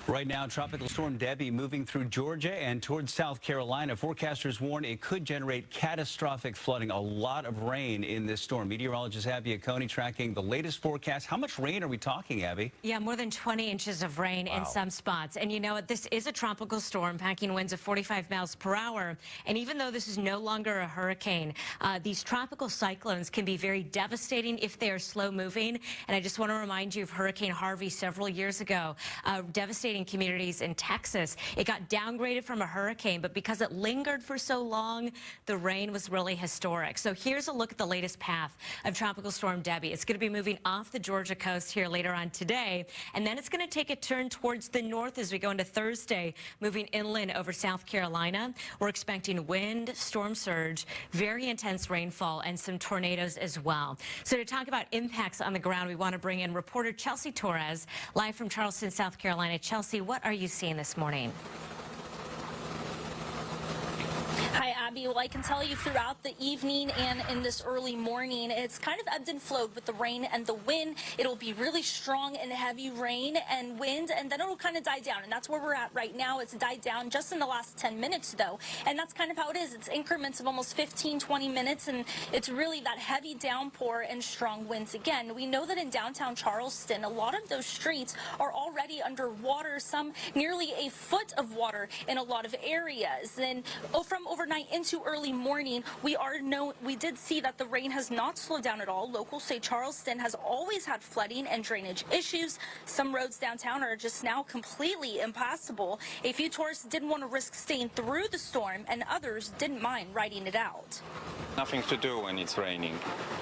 Right now, Tropical Storm Debby moving through Georgia and towards South Carolina. Forecasters warn it could generate catastrophic flooding. A lot of rain in this storm. Meteorologist Abby Coney tracking the latest forecast. How much rain are we talking, Abby? Yeah, more than 20 inches of rain in some spots. And you know what? This is a tropical storm, packing winds of 45 miles per hour. And even though this is no longer a hurricane, these tropical cyclones can be very devastating if they are slow moving. And I just want to remind you of Hurricane Harvey several years ago, devastating communities in Texas. It got downgraded from a hurricane, but because it lingered for so long, the rain was really historic. So here's a look at the latest path of Tropical Storm Debby. It's going to be moving off the Georgia coast here later on today, and then it's going to take a turn towards the north as we go into Thursday, moving inland over South Carolina. We're expecting wind, storm surge, very intense rainfall, and some tornadoes as well. So to talk about impacts on the ground, we want to bring in reporter Chelsea Torres, live from Charleston, South Carolina. Chelsea, what are you seeing this morning? Hi, Abby. Well, I can tell you throughout the evening and in this early morning, it's kind of ebbed and flowed with the rain and the wind. It'll be really strong and heavy rain and wind, and then it'll kind of die down. And that's where we're at right now. It's died down just in the last 10 minutes, though. And that's kind of how it is. It's increments of almost 15, 20 minutes, and it's really that heavy downpour and strong winds again. We know that in downtown Charleston, a lot of those streets are already underwater, some nearly a foot of water in a lot of areas. And from overnight into early morning, we did see that the rain has not slowed down at all. Locals say Charleston has always had flooding and drainage issues. Some roads downtown are just now completely impassable. A few tourists didn't want to risk staying through the storm, and others didn't mind riding it out. Nothing to do when it's raining.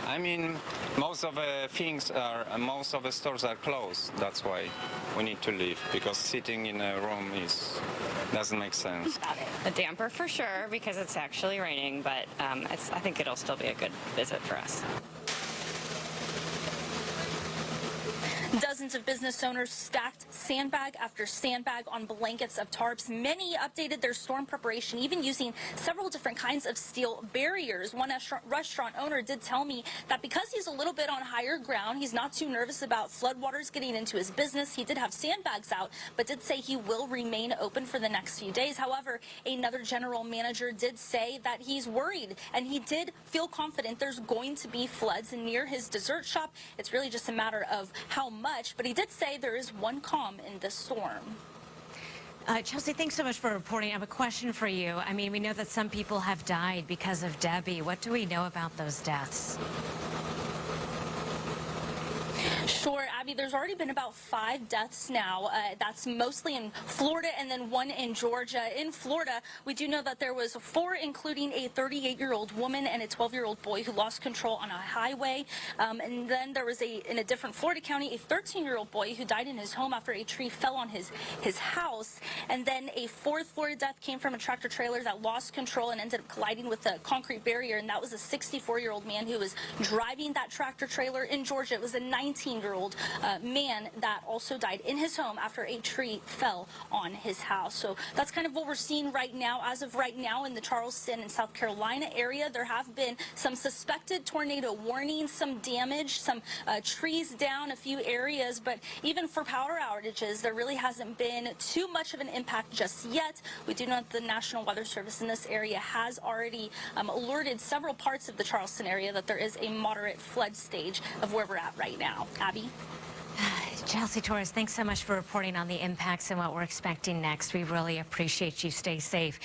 I mean, most of the stores are closed. That's why we need to leave, because sitting in a room doesn't make sense. A damper for sure, because it's actually raining, but I think it'll still be a good visit for us. Dozens of business owners stacked sandbag after sandbag on blankets of tarps. Many updated their storm preparation, even using several different kinds of steel barriers. One restaurant owner did tell me that because he's a little bit on higher ground, he's not too nervous about floodwaters getting into his business. He did have sandbags out, but did say he will remain open for the next few days. However, another general manager did say that he's worried, and he did feel confident there's going to be floods near his dessert shop. It's really just a matter of how much, but he did say there is one calm in this storm. Chelsea, thanks so much for reporting. I have a question for you. I mean, we know that some people have died because of Debby. What do we know about those deaths? Sure, Abby, there's already been about 5 deaths now. That's mostly in Florida and then 1 in Georgia. In Florida, we do know that there was 4, including a 38-year-old woman and a 12-year-old boy who lost control on a highway. And then there was in a different Florida county, a 13-year-old boy who died in his home after a tree fell on his house. And then a 4th Florida death came from a tractor trailer that lost control and ended up colliding with a concrete barrier. And that was a 64-year-old man who was driving that tractor trailer in Georgia. It was a 19-year-old man that also died in his home after a tree fell on his house. So that's kind of what we're seeing right now. As of right now in the Charleston and South Carolina area, there have been some suspected tornado warnings, some damage, some trees down a few areas, but even for power outages, there really hasn't been too much of an impact just yet. We do know that the National Weather Service in this area has already alerted several parts of the Charleston area that there is a moderate flood stage of where we're at right now. Abby? Chelsea Torres, thanks so much for reporting on the impacts and what we're expecting next. We really appreciate you. Stay safe.